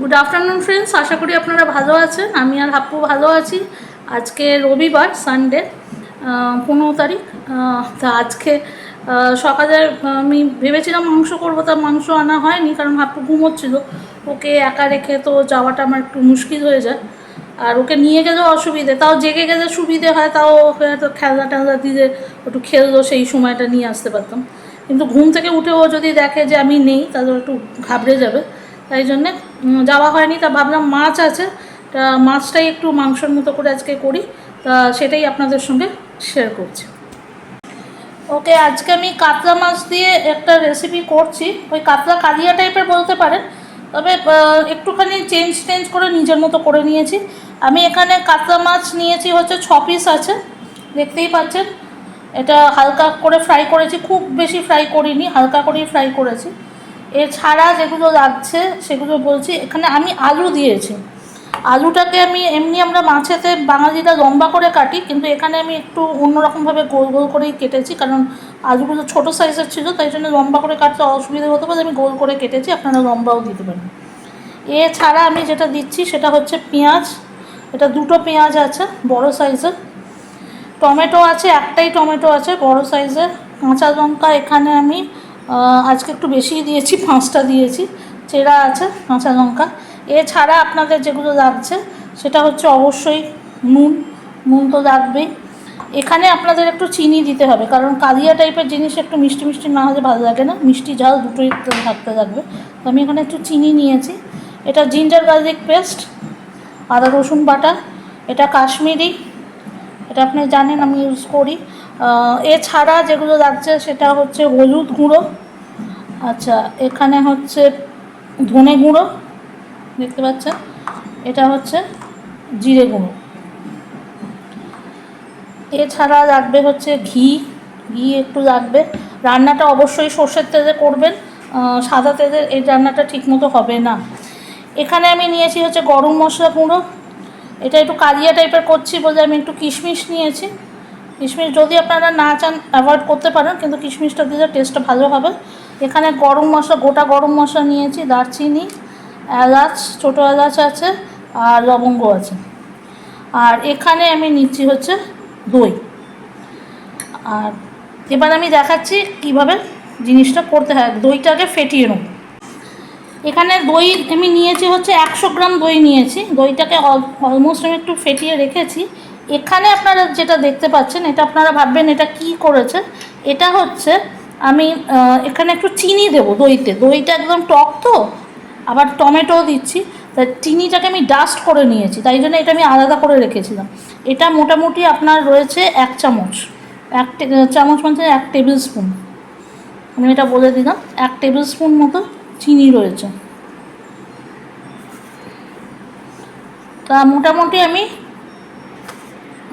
Good afternoon friends, আশা করি আপনারা ভালো আছেন। আমি আর হাপ্পু ভালো আছি। আজকে রবিবার, সানডে, 15 তারিখ। তা আজকে সকালে আমি ভেবেছিলাম মাংস করবো, তা মাংস আনা হয়নি কারণ হাপ্পু ঘুমোচ্ছিল। ওকে একা রেখে তো যাওয়াটা আমার একটু মুশকিল হয়ে যায়, আর ওকে নিয়ে গেলেও অসুবিধে। তাও জেগে গেলে সুবিধে হয়, তাও ওকে হয়তো খেলনা টেলনা দিয়ে একটু খেললো, সেই সময়টা নিয়ে আসতে পারতাম। কিন্তু ঘুম থেকে উঠে ও যদি দেখে যে আমি নেই, তাহলে একটু ঘাবড়ে যাবে। তাই জন্যে যাওয়া হয়নি। তা ভাবলাম মাছ আছে, তা মাছটাই একটু মাংসের মতো করে আজকে করি, তা সেটাই আপনাদের সঙ্গে শেয়ার করছি। ওকে, আজকে আমি কাতলা মাছ দিয়ে একটা রেসিপি করছি। ওই কাতলা কালিয়া টাইপের বলতে পারেন, তবে একটুখানি চেঞ্জ করে নিজের মতো করে নিয়েছি। আমি এখানে কাতলা মাছ নিয়েছি হচ্ছে 6 পিস আছে, দেখতেই পাচ্ছেন। এটা হালকা করে ফ্রাই করেছি, খুব বেশি ফ্রাই করিনি, হালকা করেই ফ্রাই করেছি। এছাড়া যেগুলো লাগছে সেগুলো বলছি। এখানে আমি আলু দিয়েছি। আলুটাকে আমি আমরা মাছেতে বাঙালিরা লম্বা করে কাটি, কিন্তু এখানে আমি একটু অন্যরকমভাবে গোল গোল করেই কেটেছি, কারণ আলুগুলো ছোটো সাইজের ছিল, তাই জন্য লম্বা করে কাটতে অসুবিধা হতে পারে। আমি গোল করে কেটেছি, আপনারা লম্বাও দিতে পারেন। এছাড়া আমি যেটা দিচ্ছি সেটা হচ্ছে পেঁয়াজ। এটা 2টো পেঁয়াজ আছে বড় সাইজের। টমেটো আছে, একটাই টমেটো আছে বড় সাইজের। কাঁচা লঙ্কা এখানে আমি আজকে একটু বেশিই দিয়েছি, 5টা দিয়েছি। চেরা আছে কাঁচা লঙ্কা। এছাড়া আপনাদের যেগুলো লাগছে সেটা হচ্ছে অবশ্যই নুন তো লাগবেই। এখানে আপনাদের একটু চিনি দিতে হবে, কারণ কালিয়া টাইপের জিনিস একটু মিষ্টি মিষ্টি না হলে ভালো লাগে না, মিষ্টি ঝাল দুটোই থাকতে লাগবে। তো আমি এখানে একটু চিনি নিয়েছি। এটা জিঞ্জার গার্লিক পেস্ট, আদা রসুন বাটা, এটা কাশ্মীরি, এটা আপনি জানেন আমি ইউজ করি। এছাড়া যেগুলো লাগছে সেটা হচ্ছে হলুদ গুঁড়ো, আচ্ছা এখানে হচ্ছে ধনে গুঁড়ো, দেখতে পাচ্ছেন, এটা হচ্ছে জিরে গুঁড়ো। এছাড়া লাগবে হচ্ছে ঘি একটু লাগবে। রান্নাটা অবশ্যই সর্ষের তেলে করবেন, সাদা তেলে এই রান্নাটা ঠিকমতো হবে না। এখানে আমি নিয়েছি হচ্ছে গরম মশলা গুঁড়ো। এটা একটু কালিয়া টাইপের করছি বলে আমি একটু কিশমিশ নিয়েছি। কিশমিশ যদি আপনারা না চান অ্যাভয়েড করতে পারেন, কিন্তু কিশমিশটা দিলে টেস্টটা ভালো হবে। এখানে গরম মশলা, গোটা গরম মশলা নিয়েছি, দারচিনি, এলাচ, ছোটো এলাচ আছে, আর লবঙ্গ আছে। আর এখানে আমি নিচ্ছি হচ্ছে দই। আর এবার আমি দেখাচ্ছি কিভাবে জিনিসটা করতে হয়। দইটাকে ফেটিয়ে নেব। এখানে দই আমি নিয়েছি হচ্ছে 100 গ্রাম দই নিয়েছি। দইটাকে অলমোস্ট আমি একটু ফেটিয়ে রেখেছি। এখানে আপনারা যেটা দেখতে পাচ্ছেন, এটা আপনারা ভাববেন এটা কি করেছে। এটা হচ্ছে আমি এখানে একটু চিনি দেবো দইতে। দইটা একদম টক তো, আবার টমেটোও দিচ্ছি, তাই চিনিটাকে আমি ডাস্ট করে নিয়েছি, তাই জন্য এটা আমি আলাদা করে রেখেছিলাম। এটা মোটামুটি আপনার রয়েছে 1 চামচ, 1 চামচ মানে 1 টেবিল স্পুন। আমি এটা বলে দিলাম, 1 টেবিল স্পুন মতো চিনি রয়েছে। তা মোটামুটি আমি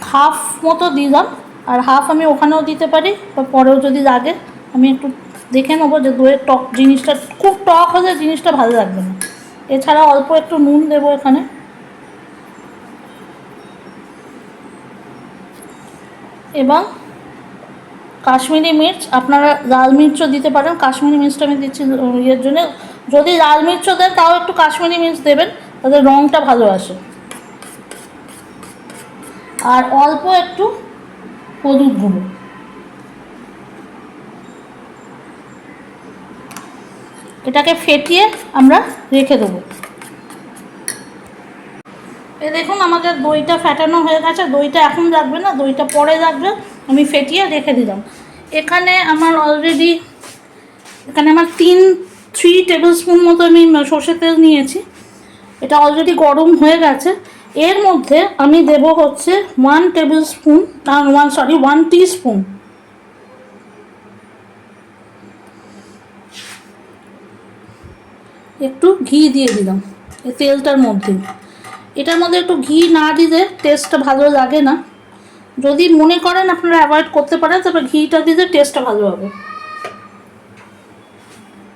হাফ মতো দিলাম, আর হাফ আমি ওখানেও দিতে পারি, বা পরেও যদি লাগে। আমি একটু দেখে নেবো যে দইয়ের টক জিনিসটা, খুব টক হলে জিনিসটা ভালো লাগবে না। এছাড়া অল্প একটু নুন দেবো এখানে। এবং কাশ্মীরি মির্চ, আপনারা লাল মির্চও দিতে পারেন। কাশ্মীরি মির্চটা আমি দিচ্ছি ইয়ের জন্য, যদি লাল মির্চও দেন তাও একটু কাশ্মীরি মির্চ দেবেন, তাদের রঙটা ভালো আসে। আর অল্প একটু হলুদ গুঁড়ো। এটাকে ফেটিয়ে আমরা রেখে দেবো। এ দেখুন আমাদের দইটা ফেটানো হয়ে গেছে। দইটা এখন লাগবে না, দইটা পরে লাগবে। আমি ফেটিয়ে রেখে দিলাম। এখানে আমার অলরেডি এখানে আমার 3 টেবিল স্পুন মতো আমি সর্ষের তেল নিয়েছি। এটা অলরেডি গরম হয়ে গেছে। এর মধ্যে আমি দেব হচ্ছে 1 টেবিল স্পুন, 1 টিস্পুন একটু ঘি দিয়ে দিলাম এই তেলটার মধ্যে। এটার মধ্যে একটু ঘি না দিলে টেস্টটা ভালো লাগে না। যদি মনে করেন আপনারা অ্যাভয়েড করতে পারেন, তবে ঘিটা দিলে টেস্টটা ভালো হবে।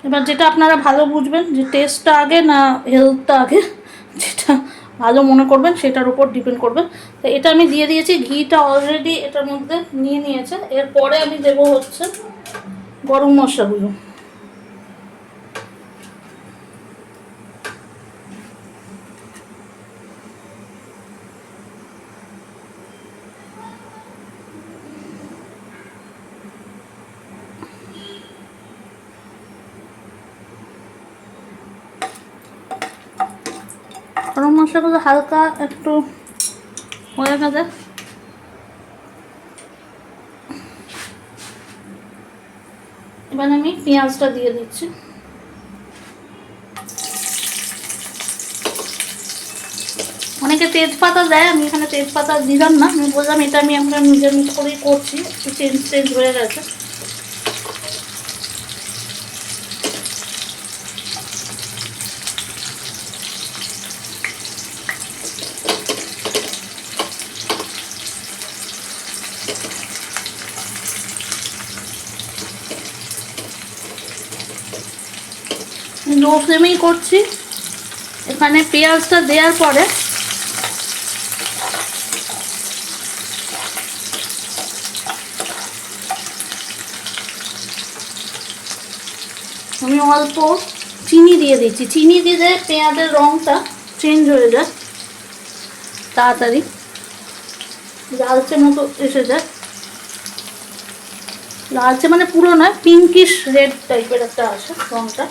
এবার যেটা আপনারা ভালো বুঝবেন, যে টেস্টটা আগে না হেলথটা আগে, যেটা ভালো মনে করবেন সেটার উপর ডিপেন্ড করবে। তো এটা আমি দিয়ে দিয়েছি, ঘিটা অলরেডি এটার মধ্যে নিয়ে নিয়েছে। এরপরে আমি দেবো হচ্ছে গরম মশলাগুলো। মশলাগুলো হালকা একটু হয়ে গেছে, এবার আমি পেঁয়াজটা দিয়ে দিচ্ছি। অনেকে তেজপাতা দেয়, আমি এখানে তেজপাতা দিলাম না, আমি বললাম এটা আমি আমরা নিজের মতো করেই করছি, একটু চেঞ্জ হয়ে গেছে। লো ফ্লেমেই করছি। এখানে পেঁয়াজটা দেওয়ার পরে আমি অল্প চিনি দিয়ে দিচ্ছি। চিনি দিলে পেঁয়াজের রঙটা চেঞ্জ হয়ে যায় তাড়াতাড়ি, লালচে মতো এসে যায়। লালচে মানে পুরো নয়, পিঙ্কিশ রেড টাইপের একটা আসে রঙটা।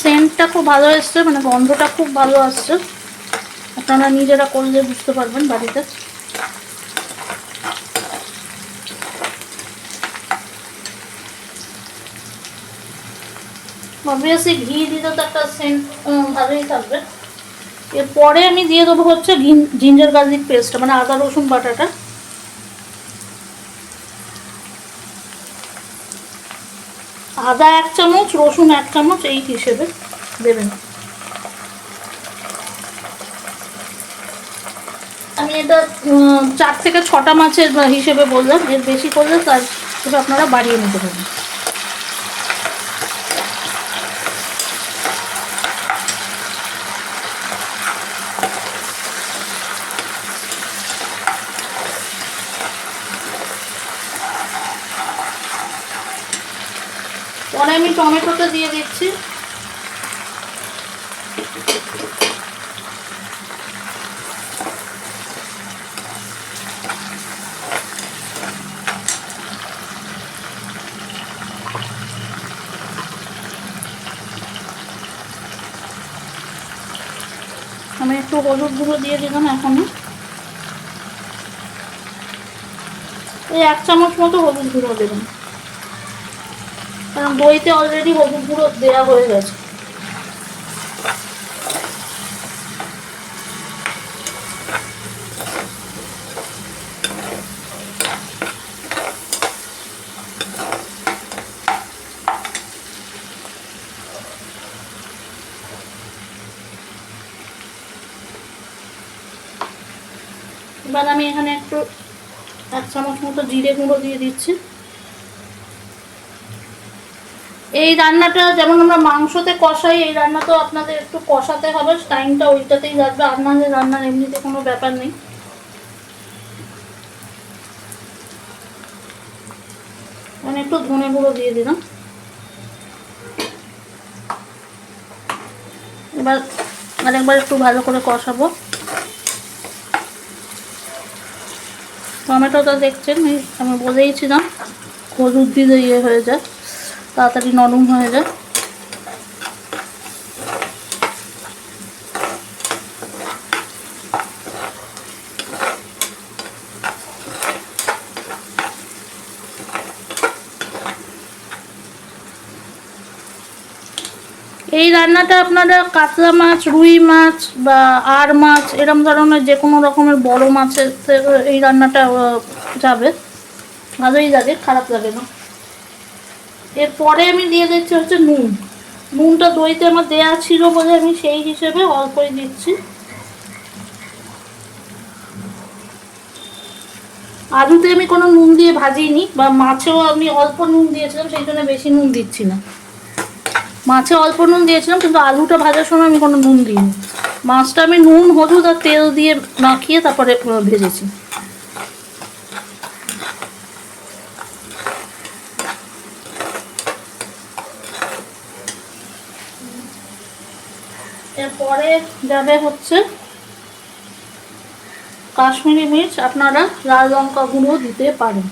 সেন্টটা খুব ভালো এসছে, মানে গন্ধটা খুব ভালো আসছে, আপনারা নিজেরা করলে বুঝতে পারবেন বাড়িতে। অবভিয়াসলি ঘি দিতে তো একটা সেন্ট ভালোই থাকবে। এরপরে আমি দিয়ে দেবো হচ্ছে জিঞ্জার গার্লিক পেস্টটা, মানে আদা রসুন বাটাটা। আদা 1 চামচ, রসুন 1 চামচ, এই হিসেবে দেবেন। আমি এটা 4 থেকে 6টা মাছের হিসেবে বললাম, এর বেশি করলে তার হিসেবে আপনারা বাড়িয়ে নিতে পারেন। পরে আমি টমেটোটা দিয়ে দিচ্ছি। আমি একটু হলুদ গুঁড়ো দিয়ে দিলাম এখনই, এই 1 চামচ মতো হলুদ গুঁড়ো দেবেন, কারণ দইতে অলরেডি হলুদ গুঁড়ো দেওয়া হয়ে গেছে। এবার আমি এখানে একটু 1 চামচ মতো জিরে গুঁড়ো দিয়ে দিচ্ছি। এই রান্নাটা যেমন আমরা মাংসতে কষাই, এই রান্নাতেও আপনাদের একটু কষাতে হবে, টাইমটা ওইটাতেই লাগবে, আপনাদের রান্নার এমনিতে কোনো ব্যাপার নেই। আমি একটু ধনে গুঁড়ো দিয়ে দিলাম। এবার আরেকবার একটু ভালো করে কষাবো। টমেটোটা দেখছেন, আমি বলেইছিলাম হলুদ দিলে ইয়ে হয়ে যায়, তাড়াতাড়ি নরম হয়ে যায়। এই রান্নাটা আপনারা কাতলা মাছ, রুই মাছ বা আর মাছ, এরকম ধরনের যে কোনো রকমের বড় মাছের এই রান্নাটা যাবে, ভালোই লাগে, খারাপ লাগে না। এরপরে আমি দিয়ে দিচ্ছি হচ্ছে নুন। নুনটা দইতে আমার দেওয়া ছিল বলে আমি সেই হিসেবে অল্পই দিচ্ছি। আলুতে আমি কোনো নুন দিয়ে ভাজিনি, বা মাছেও আমি অল্প নুন দিয়েছিলাম, সেই জন্য বেশি নুন দিচ্ছি না। মাছে অল্প নুন দিয়েছিলাম, কিন্তু আলুটা ভাজার সময় আমি কোনো নুন দিইনি। মাছটা আমি নুন, হলুদ আর তেল দিয়ে মাখিয়ে তারপরে ভেজেছি। এরপরে যাবে হচ্ছে কাশ্মীরি মির্চ, আপনারা লাল লঙ্কা গুঁড়ো দিতে পারেন।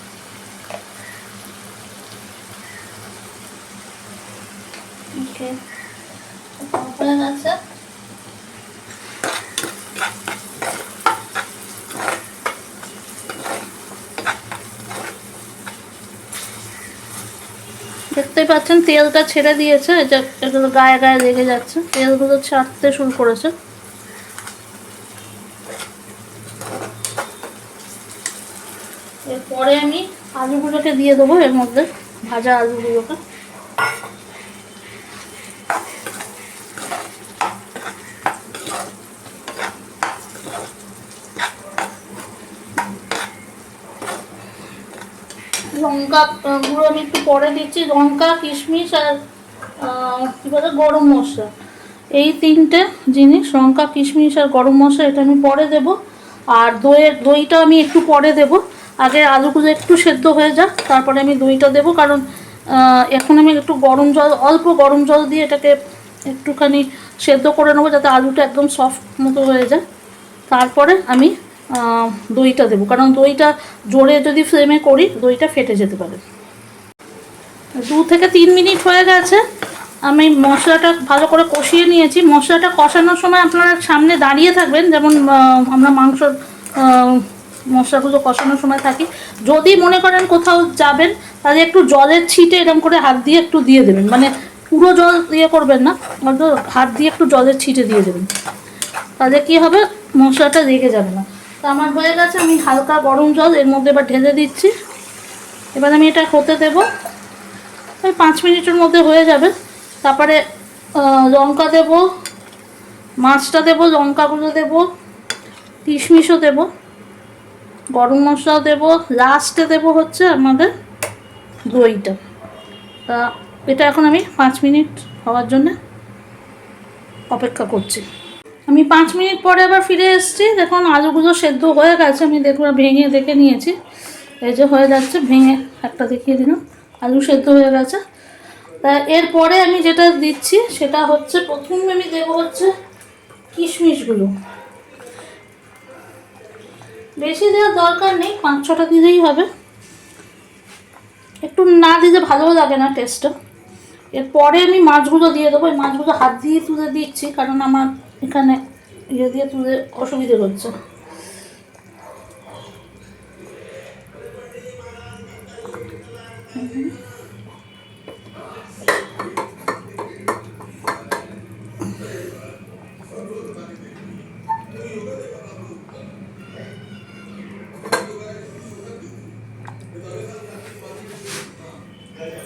ওকে, হয়ে গেছে। দেখতেই পাচ্ছেন তেলটা ছেড়ে দিয়েছে, এগুলো গায়ে গায়ে লেগে যাচ্ছে, তেলগুলো ছাড়তে শুরু করেছে। এরপরে আমি আলুগুলোকে দিয়ে দেবো এর মধ্যে, ভাজা আলুগুলোকে। লঙ্কা গুঁড়ো আমি একটু পরে দিচ্ছি, লঙ্কা, কিশমিশ আর কী বলে গরম মশলা, এই তিনটে জিনিস, লঙ্কা, কিশমিশ আর গরম মশলা, এটা আমি পরে দেব। আর দইটা আমি একটু পরে দেব, আগে আলুগুলো একটু সেদ্ধ হয়ে যাক, তারপরে আমি দইটা দেব। কারণ এখন আমি একটু গরম জল, অল্প গরম জল দিয়ে এটাকে একটুখানি সেদ্ধ করে নেবো, যাতে আলুটা একদম সফট মতো হয়ে যায়। তারপরে আমি দইটা দেবো, কারণ দইটা জোরে যদি ফ্লেমে করি দইটা ফেটে যেতে পারে। 2 থেকে 3 মিনিট হয়ে গেছে, আমি মশলাটা ভালো করে কষিয়ে নিয়েছি। মশলাটা কষানোর সময় আপনারা সামনে দাঁড়িয়ে থাকবেন, যেমন আমরা মাংসর মশলাগুলো কষানোর সময় থাকি। যদি মনে করেন কোথাও যাবেন তাহলে একটু জলের ছিটে এরকম করে হাত দিয়ে একটু দিয়ে দেবেন, মানে পুরো জল দিয়ে করবেন না, হয়তো হাত দিয়ে একটু জলের ছিটে দিয়ে দেবেন, তাহলে কী হবে, মশলাটা লেগে যাবে না। তো আমার হয়ে গেছে, আমি হালকা গরম জল এর মধ্যে এবার ঢেলে দিচ্ছি। এবার আমি এটা হতে দেবো, ওই 5 মিনিটের মধ্যে হয়ে যাবে। তারপরে লঙ্কা দেব, মাছটা দেবো, লঙ্কাগুলো দেবো, কিশমিশও দেবো, গরম মশলাও দেবো, লাস্টে দেবো হচ্ছে আমাদের দইটা। তা এটা এখন আমি 5 মিনিট হওয়ার জন্য অপেক্ষা করছি। আমি 5 মিনিট পরে আবার ফিরে এসেছি, দেখুন আলুগুলো সেদ্ধ হয়ে গেছে, আমি দেখুন ভেঙে দেখে নিয়েছি, এই যে হয়ে যাচ্ছে, ভেঙে একটা দেখিয়ে দিলাম, আলু সেদ্ধ হয়ে গেছে। তা এরপরে আমি যেটা দিচ্ছি সেটা হচ্ছে, প্রথমে আমি দেবো হচ্ছে কিশমিশগুলো, বেশি দেওয়ার দরকার নেই, 5-6টা দিলেই হবে, একটু না দিলে ভালোও লাগে না টেস্টটা। এরপরে আমি মাছগুলো দিয়ে দেবো, এই মাছগুলো হাত দিয়ে তুলে দিচ্ছি, কারণ আমার এখানে ইয়ে দিয়ে তুলে অসুবিধে হচ্ছে।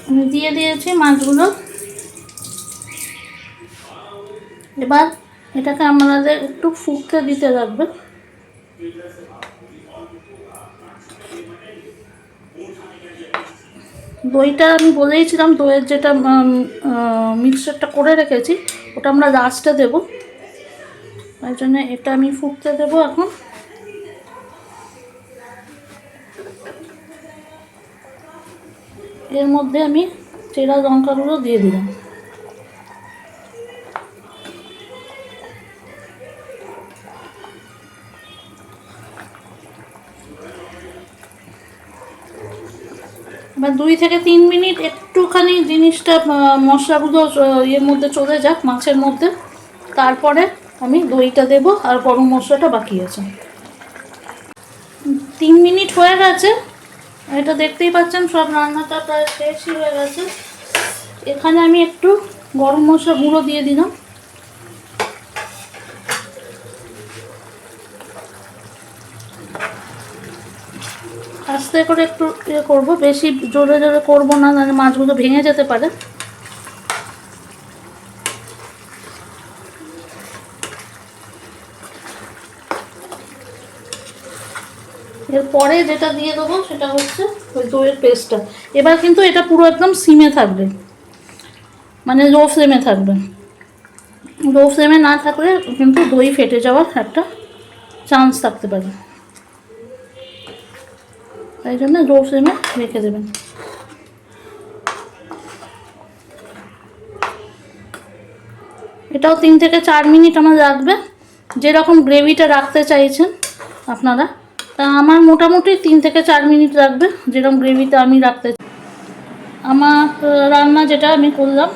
আমি দিয়ে দিয়েছি মাছগুলো। এবার এটাকে আমাদের একটু ফুটতে দিতে লাগবে। দইটা আমি বলেইছিলাম, দইয়ের যেটা মিক্সচারটা করে রেখেছি ওটা আমরা লাস্টে দেবো, তাই জন্য এটা আমি ফুটতে দেবো এখন। এর মধ্যে আমি চেরা লঙ্কাগুলো দিয়ে দিলাম। এবার 2 থেকে 3 মিনিট একটুখানি জিনিসটা মশলাগুলো এর মধ্যে চলে যাক, মাছের মধ্যে, তারপরে আমি দইটা দেবো আর গরম মশলাটা বাকি আছে। 3 মিনিট হয়ে গেছে, এটা দেখতেই পাচ্ছেন সব রান্নাটা প্রায় শেষই হয়ে গেছে। এখানে আমি একটু গরম মশলা গুঁড়ো দিয়ে দিলাম, আস্তে করে একটু ইয়ে করবো, বেশি জোরে জোরে করবো না, নাহলে মাছগুলো ভেঙে যেতে পারে। এরপরে যেটা দিয়ে দেবো সেটা হচ্ছে ওই দইয়ের পেস্টটা। এবার কিন্তু এটা পুরো একদম সিমে থাকবে, মানে লো ফ্লেমে থাকবে। লো ফ্লেমে না থাকলে কিন্তু দই ফেটে যাওয়ার একটা চান্স থাকতে পারে, তাই জন্য লো ফ্লেমে রেখে দেবেন। এটাও 3 থেকে 4 মিনিট আমার লাগবে, যেরকম গ্রেভিটা রাখতে চাইছেন আপনারা। তা আমার মোটামুটি 3 থেকে 4 মিনিট লাগবে, যেরকম গ্রেভিটা আমি রাখতে চাই। আমার রান্না যেটা আমি করলাম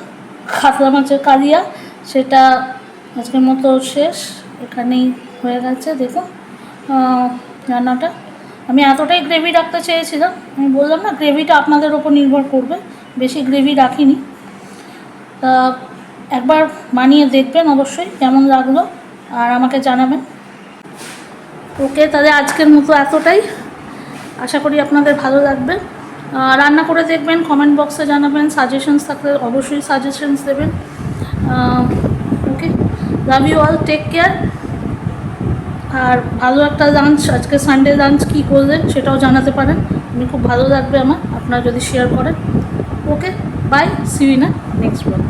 কাতলা মাছের কালিয়া, সেটা আজকের মতো শেষ, এখানেই হয়ে গেছে। দেখুন রান্নাটা, আমি এতটাই গ্রেভি রাখতে চেয়েছিলাম, আমি বললাম না গ্রেভিটা আপনাদের ওপর নির্ভর করবে, বেশি গ্রেভি রাখিনি। তা একবার বানিয়ে দেখবেন অবশ্যই কেমন লাগলো, আর আমাকে জানাবেন। ওকে, তাহলে আজকের মতো এতটাই, আশা করি আপনাদের ভালো লাগবে। রান্না করে দেখবেন, কমেন্ট বক্সে জানাবেন, সাজেশনস থাকলে অবশ্যই সাজেশনস দেবেন। Okay, love you all, take care. আর ভালো একটা লাঞ্চ, আজকে সানডে লাঞ্চ কী করলেন সেটাও জানাতে পারেন, আমি খুব ভালো লাগবে আমার আপনারা যদি শেয়ার করেন। Okay, bye, see you in next blog.